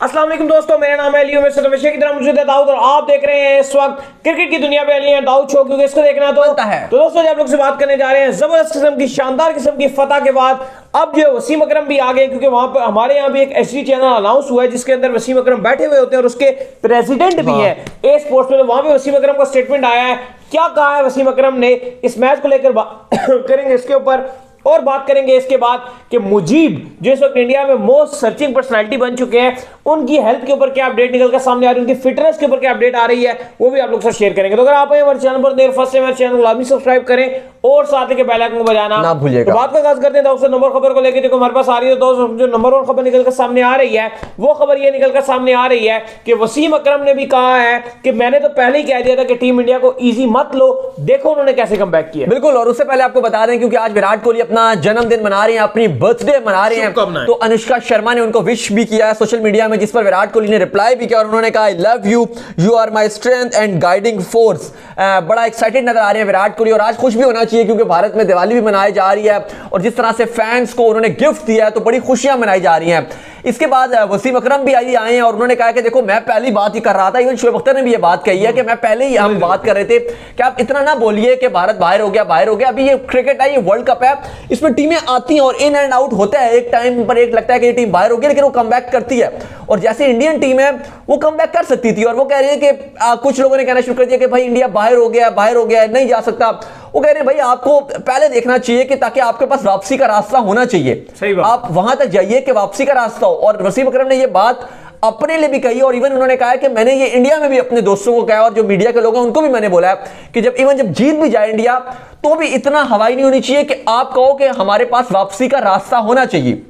अस्सलाम वालेकुम दोस्तों, मेरा नाम है लियो। मेरे साथ हमेशा की तरह मौजूद है दाऊद और आप देख रहे हैं इस वक्त क्रिकेट की दुनिया पे लिए दाऊद शो, क्योंकि इसको देखना तो दोस्तों आप लोग से बात करने जा रहे हैं जबरदस्त किस्म की शानदार किस्म की फतह के बाद अब जो वसीम अकरम भी आ गए, क्योंकि वहां पर हमारे यहाँ भी एक एचडी चैनल अनाउंस हुआ है जिसके अंदर वसीम अकरम बैठे हुए होते हैं और उसके प्रेसिडेंट भी है ए स्पोर्ट्स में। तो वहां पे वसीम अकरम का स्टेटमेंट आया है। क्या कहा है वसीम अकरम ने इस मैच को लेकर करेंगे इसके ऊपर और बात करेंगे इसके बाद कि मुजीब जो इस वक्त इंडिया में मोस्ट सर्चिंग पर्सनालिटी बन चुके हैं, उनकी हेल्थ के ऊपर क्या अपडेट निकल कर सामने आ रही है, उनकी फिटनेस के ऊपर क्या अपडेट आ रही है, वो भी आप लोग के साथ शेयर करेंगे। तो अगर आप हमारे चैनल पर देर फर्स्ट हमारे चैनल को लाजमी सब्सक्राइब करें और साथ ही बेल आइकन को बजाना ना भूलिएगा। तो बात का आगाज करते हैं दोस्तों नंबर खबर को लेकर। देखो हमारे पास आ रही है दोस्तों, जो नंबर 1 खबर निकल कर सामने आ रही है वो खबर ये निकल कर सामने आ रही है कि वसीम अकरम ने भी कहा है कि मैंने तो पहले ही कह दिया था कि टीम इंडिया को इजी मत लो, देखो उन्होंने कैसे कमबैक किया। बिल्कुल, और उससे पहले आपको बता दें क्योंकि आज विराट कोहली अपना जन्मदिन मना रहे हैं, अपनी बर्थडे मना रहे हैं, तो अनुष्का शर्मा ने उनको विश भी किया है सोशल मीडिया में, जिस पर विराट कोहली ने रिप्लाई भी किया और उन्होंने कहा I love you, you are my strength and guiding force. बड़ा एक्साइटेड नजर आ रहे हैं विराट कोहली और आज खुश भी होना चाहिए क्योंकि भारत में दिवाली भी मनाई जा रही है और जिस तरह से फैंस को उन्होंने गिफ्ट दिया है तो बड़ी खुशियां मनाई जा रही हैं। इसके बाद वसीम अकरम भी आए हैं और उन्होंने कहा कि देखो मैं पहली बात ही कर रहा था, इवन शोएब अख्तर ने भी ये बात कही है कि मैं पहले ही हम बात कर रहे थे कि आप इतना ना बोलिए कि भारत बाहर हो गया। अभी ये क्रिकेट है, ये वर्ल्ड कप है, इसमें टीमें आती हैं और इन एंड आउट होता है। एक टाइम पर एक लगता है कि ये टीम बाहर हो गई लेकिन वो कमबैक करती है और जैसे इंडियन टीम है वो कमबैक कर सकती थी और वो कह रही है कि कुछ लोगों ने कहना शुरू कर दिया कि भाई इंडिया बाहर हो गया नहीं जा सकता। वो कह रहे हैं भाई आपको पहले देखना चाहिए कि ताकि आपके पास वापसी का रास्ता होना चाहिए, आप वहां तक जाइए कि वापसी का रास्ता हो। और वसीम अकरम ने ये बात अपने लिए भी कही और इवन उन्होंने कहा है कि मैंने ये इंडिया में भी अपने दोस्तों को कहा और जो मीडिया के लोग हैं उनको भी मैंने बोला है कि जब जीत भी जाए इंडिया तो भी इतना हवाई नहीं होनी चाहिए कि आप कहो कि हमारे पास वापसी का रास्ता होना चाहिए।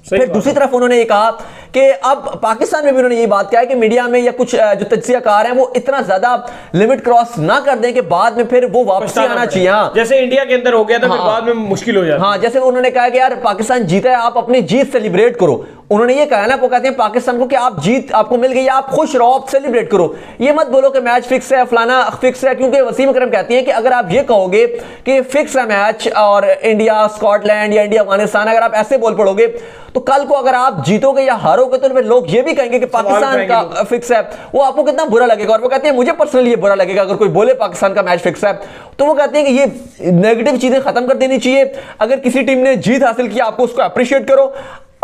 फिर दूसरी तरफ उन्होंने ये कहा कि अब पाकिस्तान में भी उन्होंने ये बात कहा है कि मीडिया में या कुछ जो तज्जियाकार हैं वो इतना ज्यादा लिमिट क्रॉस ना कर दें कि बाद में फिर वो वापसी आना चाहिए। हाँ, जैसे इंडिया के अंदर हो गया था फिर बाद में मुश्किल हो जाता। हाँ, जैसे उन्होंने कहा कि यार पाकिस्तान जीता है, आप अपनी जीत सेलिब्रेट करो। उन्होंने ये कहा ना, वो कहते हैं पाकिस्तान को कि आप जीत आपको मिल गई, आप खुश रहो, आप सेलिब्रेट करो, ये मत बोलो कि मैच फिक्स है, फलाना फिक्स है, क्योंकि वसीम अकरम कहती हैं कि अगर आप ये कहोगे कि फिक्स है मैच और इंडिया स्कॉटलैंड या इंडिया अफगानिस्तान, अगर आप ऐसे बोल पड़ोगे तो कल को अगर आप जीतोगे या हारोगे तो फिर लोग ये भी कहेंगे कि पाकिस्तान का फिक्स है, वो आपको कितना बुरा लगेगा। और वो कहते हैं मुझे पर्सनली ये बुरा लगेगा अगर कोई बोले पाकिस्तान का मैच फिक्स है। तो वो कहते हैं कि ये नेगेटिव चीजें खत्म कर देनी चाहिए। अगर किसी टीम ने जीत हासिल की आपको उसको अप्रिशिएट करो,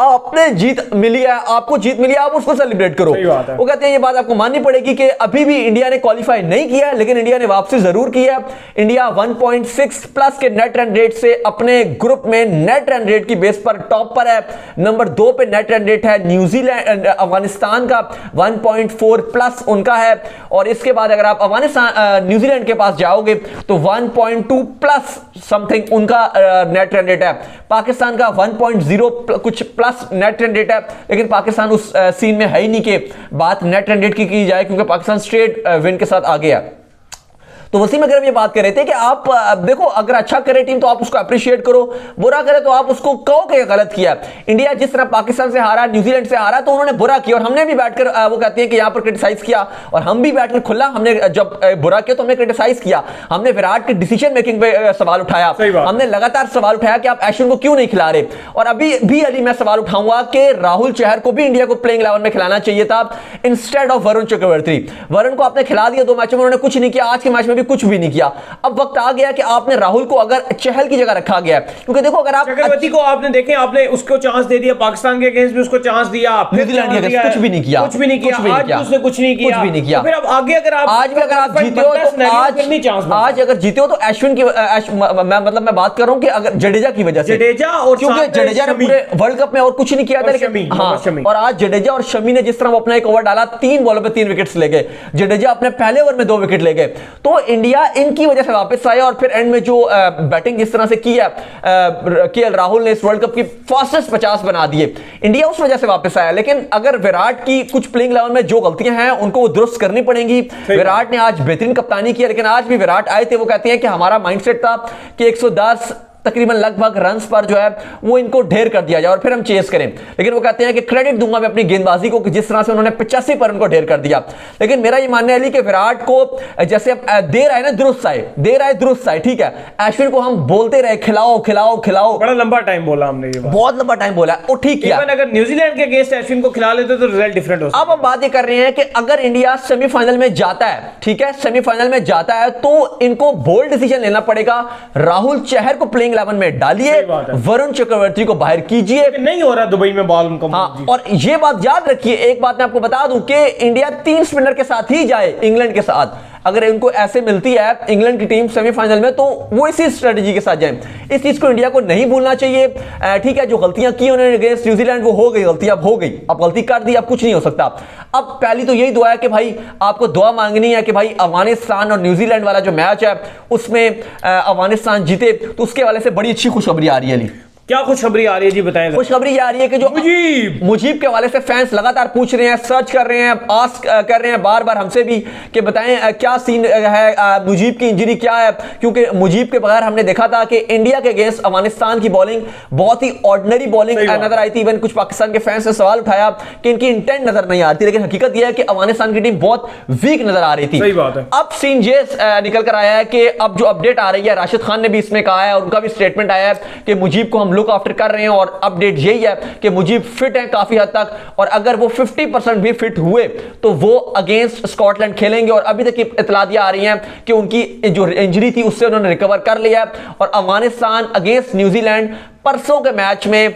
आपने जीत मिली है, आपको जीत मिली है, आप उसको सेलिब्रेट करो। वो कहते हैं ये बात आपको माननी पड़ेगी कि अभी भी इंडिया ने क्वालिफाई नहीं किया लेकिन इंडिया ने वापसी जरूर की है। इंडिया 1.6 प्लस के नेट रन रेट से अपने ग्रुप में नेट रन रेट की बेस पर टॉप पर है। नंबर 2 पे नेट रन रेट है न्यूजीलैंड अफगानिस्तान का 1.4 प्लस उनका है और इसके बाद अगर आप अफगानिस्तान न्यूजीलैंड के पास जाओगे तो 1.2 प्लस समथिंग उनका नेट रन रेट है। पाकिस्तान का 1.0 कुछ प्लस नेट रन रेट है लेकिन पाकिस्तान उस सीन में है ही नहीं कि बात नेट रन रेट की जाए क्योंकि पाकिस्तान स्ट्रेट विन के साथ आ गया। तो वसीम अकरम ये बात कर रहे थे कि आप देखो अगर अच्छा करे टीम तो आप उसको अप्रिशिएट करो, बुरा करे तो आप उसको कहो कि गलत किया। इंडिया जिस तरह पाकिस्तान से हारा, न्यूजीलैंड से हारा तो उन्होंने बुरा किया और हमने भी बैठकर वो कहते हैं कि यहां पर क्रिटिसाइज किया और हम भी बैठकर खुला हमने जब बुरा किया तो हमने क्रिटिसाइज किया। हमने विराट के डिसीजन मेकिंग पे सवाल उठाया, हमने लगातार सवाल उठाया कि आप अश्विन को क्यों नहीं खिला रहे। और अभी भी अली मैं सवाल उठाऊंगा कि राहुल चहर को भी इंडिया को प्लेइंग 11 में खिलाना चाहिए था इंस्टेड ऑफ वरुण चक्रवर्ती। वरुण को आपने खिला दिया 2 मैचों में, उन्होंने कुछ नहीं किया, आज के मैच में भी कुछ भी नहीं किया। अब वक्त आ गया कि आपने राहुल को अगर चहल की जगह रखा गया, क्योंकि देखो अगर आप चक्रवर्ती को आपने देखे आपने उसको चांस दे दिया, पाकिस्तान के अगेंस्ट भी उसको चांस दिया, न्यूजीलैंड के अगेंस्ट कुछ भी नहीं किया, आज उसने कुछ नहीं किया। फिर अब आगे अगर आप आज भी अगर आप जीते हो तो आज अगर जीते हो तो अश्विन की मतलब मैं बात कर रहा हूं कि अगर जडेजा की वजह से, जडेजा और क्योंकि जडेजा ने पूरे वर्ल्ड कप में और कुछ नहीं किया था लेकिन हाँ, और आज जडेजा और शमी ने जिस तरह वो अपना एक ओवर डाला 3 बॉलों पे 3 विकेट्स ले गए, जडेजा अपने पहले ओवर में 2 विकेट ले गए, तो इंडिया इनकी वजह से वापस आया। और फिर एंड में जो बैटिंग जिस तरह से की है केएल राहुल ने इस वर्ल्ड कप की फास्टेस्ट 50 बना दिए, इंडिया उस वजह से वापस आया। लेकिन अगर विराट की कुछ प्लेइंग 11 में जो गलतियां हैं उनको वो दुरुस्त करनी पड़ेंगी। विराट ने आज बेहतरीन कप्तानी की लेकिन आज भी विराट आए थे, वो कहते हैं कि हमारा माइंडसेट था कि 110 तकरीबन लगभग रन्स पर जो है वो इनको ढेर कर दिया जाए और फिर हम चेस करें। लेकिन वो कहते हैं कि क्रेडिट दूंगा मैं अपनी गेंदबाजी को कि जिस तरह से उन्होंने 85 पर उनको ढेर कर दिया। लेकिन मेरा ये मानना है कि विराट को जैसे देर आए ना दुरुस्त आए, देर आए दुरुस्त आए, ठीक है। अश्विन को हम बोलते रहे खिलाओ खिलाओ खिलाओ, बड़ा लंबा टाइम बोला हमने, ये बहुत लंबा टाइम बोला, वो ठीक किया। अगर न्यूजीलैंड के अगेंस्ट अश्विन को खिला लेते तो रिजल्ट डिफरेंट हो सकता। अब हम बात ये कर रहे हैं कि अगर इंडिया सेमीफाइनल में जाता है, ठीक है, सेमीफाइनल में जाता है तो इनको बोल्ड डिसीजन लेना पड़ेगा। राहुल चहर को प्लेइंग 11 में डालिए, वरुण चक्रवर्ती को बाहर कीजिए। नहीं हो रहा दुबई में बॉल उनको। हाँ, और ये बात याद रखिए, एक बात मैं आपको बता दूं कि इंडिया 3 स्पिनर के साथ ही जाए इंग्लैंड के साथ। अगर इनको ऐसे मिलती है इंग्लैंड की टीम सेमीफाइनल में तो वो इसी स्ट्रेटजी के साथ जाए। इस चीज को इंडिया को नहीं भूलना चाहिए, ठीक है। जो गलतियां की उन्होंने अगेंस्ट न्यूजीलैंड वो हो गई गलती, अब हो गई, अब गलती कर दी, अब कुछ नहीं हो सकता। अब पहली तो यही दुआ है कि भाई आपको दुआ मांगनी है कि भाई अफगानिस्तान और न्यूजीलैंड वाला जो मैच है उसमें अफगानिस्तान जीते, तो उसके वाले से बड़ी अच्छी खुशखबरी आ रही है। अली, क्या खुशखबरी आ रही है जी, बताएं। खुशखबरी ये आ रही है कि जो मुजीब के हवाले से फैंस लगातार पूछ रहे हैं, सर्च कर रहे हैं, आस्क कर रहे हैं बार बार हमसे भी कि बताएं क्या सीन है, मुजीब की इंजरी क्या है। क्योंकि मुजीब के बगैर हमने देखा था कि इंडिया के अगेंस्ट अफगानिस्तान की बॉलिंग बहुत ही ऑर्डिनरी बॉलिंग नजर आई थी। इवन कुछ पाकिस्तान के फैंस ने सवाल उठाया कि इनकी इंटेंट नजर नहीं आती, लेकिन हकीकत यह है कि अफगानिस्तान की टीम बहुत वीक नजर आ रही थी। सही बात है। अब सीन ये निकल कर आया है कि अब जो अपडेट आ रही है, राशिद खान ने भी इसमें कहा है और उनका भी स्टेटमेंट आया है कि मुजीब को हम लुक आफ्टर कर रहे हैं और अपडेट यही है कि मुजीब फिट हैं काफी हद तक, और अगर वो 50% भी फिट हुए तो वो अगेंस्ट स्कॉटलैंड खेलेंगे। और अभी तक की इत्तलादियां आ रही हैं कि उनकी जो इंजरी थी उससे उन्होंने रिकवर कर लिया और अफगानिस्तान अगेंस्ट न्यूजीलैंड परसों के मैच में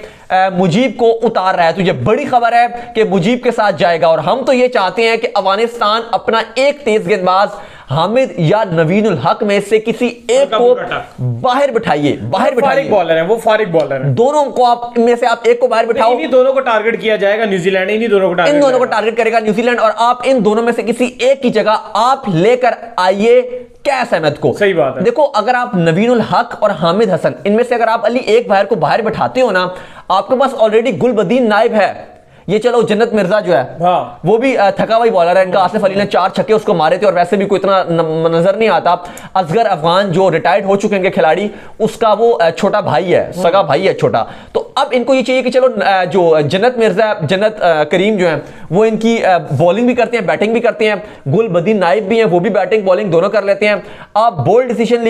मुजीब को उतार रहा है। तो ये बड़ी खबर है कि मुजीब के साथ जाएगा और हम तो ये चाहते हैं कि अफगानिस्तान अपना एक तेज गेंदबाज हामिद या नवीनुल हक में से किसी एक को बाहर बिठाइए, बाहर बिठाइए। बॉलर है वो, फारिग बॉलर है, दोनों को आप इनमें से आप एक को बाहर बिठाओ। इन्हीं दोनों को टारगेट किया जाएगा न्यूजीलैंड, इन्हीं दोनों को टारगेट, इन दोनों को टारगेट करेगा न्यूजीलैंड और आप इन दोनों में से किसी एक की जगह आप लेकर आइए कैस अहमद को। सही बात है। देखो, अगर आप नवीनुल हक और हामिद हसन इनमें से अगर आप अली एक बाहर को बाहर बिठाते हो ना, आपके पास ऑलरेडी गुलबदीन नाइब है। ये चलो जन्नत मिर्जा जो है, हाँ, वो भी थका हुआ बॉलर है। इनका आसिफ अली ने 4 छक्के उसको मारे थे और वैसे भी कोई इतना नजर नहीं आता। असगर अफगान जो रिटायर्ड हो चुके हैं इनके खिलाड़ी, उसका वो छोटा भाई है, सगा भाई है छोटा। तो अब इनको ये चाहिए कि चलो जो जन्नत मिर्जा, जन्नत करीम जो है वो इनकी बॉलिंग भी करते हैं, बैटिंग भी करते हैं। गुलबदीन नाइब भी हैं, वो भी बैटिंग बॉलिंग दोनों कर लेते हैं। आप बोल्ड डिसीजन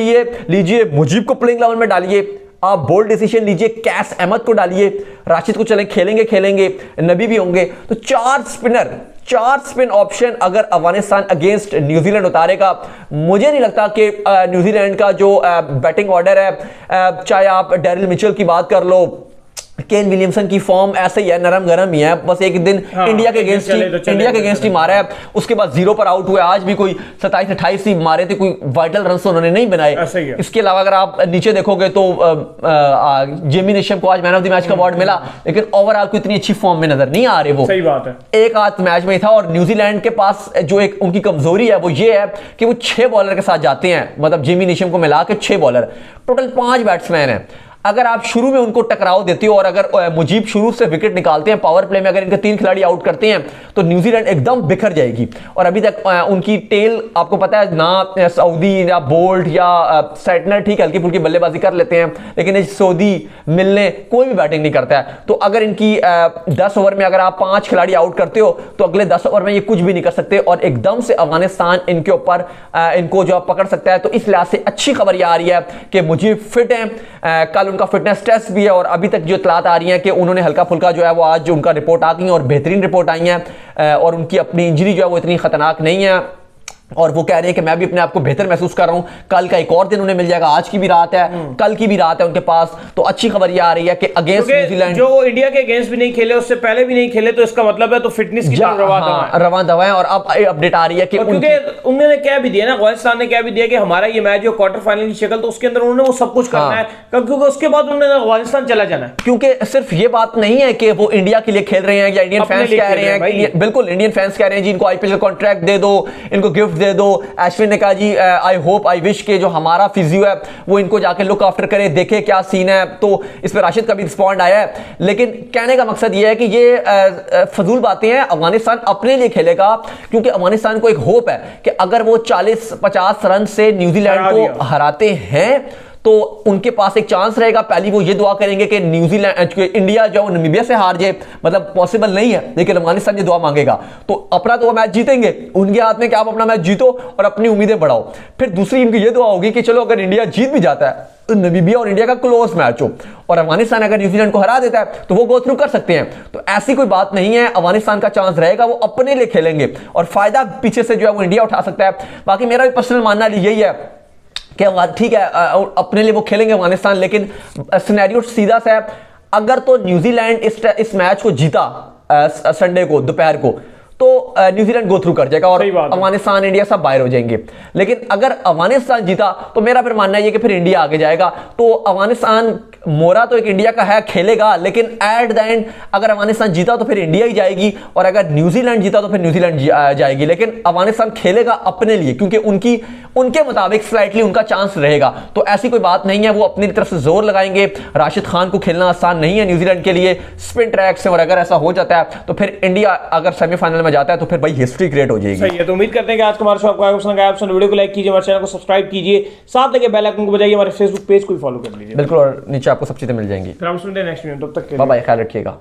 लीजिए, मुजीब को प्लेइंग 11 में डालिए। आप बोल्ड डिसीजन लीजिए, कैस अहमद को डालिए, राशिद को चलें खेलेंगे, नबी भी होंगे। तो 4 स्पिन ऑप्शन अगर अफगानिस्तान अगेंस्ट न्यूजीलैंड उतारेगा, मुझे नहीं लगता कि न्यूजीलैंड का जो बैटिंग ऑर्डर है, चाहे आप डेरिल मिचेल की बात कर लो, केन विलियमसन की फॉर्म ऐसे ही है, नरम गरम ही है। बस एक दिन इंडिया के अगेंस्ट ही मारा है, उसके बाद 0 पर आउट हुए। आज भी कोई 27-28 ही मारे थे, कोई वाइटल रन उन्होंने नहीं बनाए। इसके अलावा अगर आप नीचे देखोगे तो जेमी नेशम को आज मैन ऑफ द मैच का अवार्ड मिला, लेकिन ओवरऑल को इतनी अच्छी फॉर्म में नजर नहीं आ रहे वो। सही बात है, एक आध मैच में था। और न्यूजीलैंड के पास जो एक उनकी कमजोरी है वो ये है कि वो 6 बॉलर के साथ जाते हैं, मतलब जेमी नेशम को मिला के 6 बॉलर, टोटल 5 बैट्समैन हैं। अगर आप शुरू में उनको टकराव देते हो और अगर मुजीब शुरू से विकेट निकालते हैं, पावर प्ले में अगर इनके 3 खिलाड़ी आउट करते हैं तो न्यूजीलैंड एकदम बिखर जाएगी। और अभी तक उनकी टेल आपको पता है ना, सऊदी या बोल्ट या सेटनर ठीक हल्की फुल्की बल्लेबाजी कर लेते हैं, लेकिन सऊदी मिलने कोई भी बैटिंग नहीं करता है। तो अगर इनकी 10 ओवर में अगर आप 5 खिलाड़ी आउट करते हो तो अगले 10 ओवर में ये कुछ भी नहीं कर सकते और एकदम से अफगानिस्तान इनके ऊपर इनको जो पकड़ सकता है। तो इस लिहाज से अच्छी खबर यह आ रही है कि मुजीब फिट है, कल उनका फिटनेस टेस्ट भी है और अभी तक जो इत्तलात आ रही हैं कि उन्होंने हल्का फुल्का जो है वो आज उनका रिपोर्ट आ गई और बेहतरीन रिपोर्ट आई है और उनकी अपनी इंजरी जो है वो इतनी खतरनाक नहीं है और वो कह रहे हैं कि मैं भी अपने आप को बेहतर महसूस कर रहा हूं। कल का एक और दिन उन्हें मिल जाएगा, आज की भी रात है, कल की भी रात है उनके पास। तो अच्छी खबर ये आ रही है कि अगेंस्ट न्यूजीलैंड जो इंडिया के अगेंस्ट भी नहीं खेले, उससे पहले भी नहीं खेले, तो इसका मतलब है तो फिटनेस की रवां दवा है। और अब अपडेट आ रही है कि उन्होंने क्या भी दिया ना, अफगानिस्तान ने क्या भी दिया कि हमारा ये मैच जो क्वार्टर फाइनल की शक्ल, तो उसके अंदर उन्होंने वो सब कुछ करना है क्योंकि उसके बाद उन्होंने अफगानिस्तान चला जाना है। क्योंकि सिर्फ ये बात नहीं है कि वो इंडिया के लिए खेल रहे हैं या इंडियन फैंस कह रहे हैं, बिल्कुल इंडियन फैंस कह रहे हैं जी इनको आईपीएल का कॉन्ट्रैक्ट दे दो, इनको गिफ्ट दे दो। ने कहा जी आई होप आई विश के जो हमारा फिजियो है वो इनको जाके लुक आफ्टर करे, देखे क्या सीन है। तो इस पर राशिद का भी रिस्पॉन्ड आया है, लेकिन कहने का मकसद ये है कि ये फजूल बातें हैं। अफगानिस्तान अपने लिए खेलेगा क्योंकि अफगानिस्तान को एक होप है कि अगर वो 40-50 रन से न्यूजीलैंड को हराते हैं तो उनके पास एक चांस रहेगा। पहली वो ये दुआ करेंगे कि न्यूजीलैंड इंडिया जो नमीबिया से हार जाए, मतलब पॉसिबल नहीं है, लेकिन अफगानिस्तान ये दुआ मांगेगा। तो अपना तो वो मैच जीतेंगे, उनके हाथ में कि आप अपना मैच जीतो और अपनी उम्मीदें बढ़ाओ। फिर दूसरी इनकी ये दुआ होगी कि चलो अगर इंडिया जीत भी जाता है तो नमीबिया और इंडिया का क्लोज मैच हो, और अफगानिस्तान अगर न्यूजीलैंड को हरा देता है तो वो गो थ्रू कर सकते हैं। तो ऐसी कोई बात नहीं है, अफगानिस्तान का चांस रहेगा, वो अपने लिए खेलेंगे और फायदा पीछे से जो है वो इंडिया उठा सकता है। बाकी मेरा भी पर्सनल मानना यही है कि ठीक है अपने लिए वो खेलेंगे अफगानिस्तान, लेकिन सिनेरियो सीधा सा है, अगर तो न्यूजीलैंड इस मैच को जीता संडे को दोपहर को, तो न्यूजीलैंड गो थ्रू कर जाएगा और अफगानिस्तान इंडिया सब बाहर हो जाएंगे। लेकिन अगर अफगानिस्तान जीता तो मेरा फिर मानना है कि फिर इंडिया आगे जाएगा। तो अफगानिस्तान मोरा तो एक इंडिया का है, खेलेगा, लेकिन एट द एंड अगर अफगानिस्तान जीता तो फिर इंडिया ही जाएगी, और अगर न्यूजीलैंड जीता तो फिर न्यूजीलैंड जाएगी। लेकिन अफगानिस्तान खेलेगा अपने लिए, क्योंकि उनके मुताबिक स्लाइटली उनका चांस रहेगा। तो ऐसी कोई बात नहीं है, वो अपनी तरफ से जोर लगाएंगे। राशिद खान को खेलना आसान नहीं है न्यूजीलैंड के लिए, स्पिन ट्रैक से, और अगर ऐसा हो जाता है तो फिर इंडिया अगर सेमीफाइनल में जाता है तो फिर भाई हिस्ट्री क्रिएट हो जाएगी। सही है, तो उम्मीद करते हैं कि आज का हमारा शो आपको पसंद आया। आप वीडियो को लाइक कीजिए, हमारे चैनल को सब्सक्राइब कीजिए, साथ लगे बेल आइकन को बजाइए, हमारे फेसबुक पेज को भी फॉलो कर लीजिए। बिल्कुल, और नीचे आपको सब चीजें मिल जाएंगी। फिर हम सुनते हैं नेक्स्ट वीडियो, तब तक के लिए बाय बाय, ख्याल रखिएगा।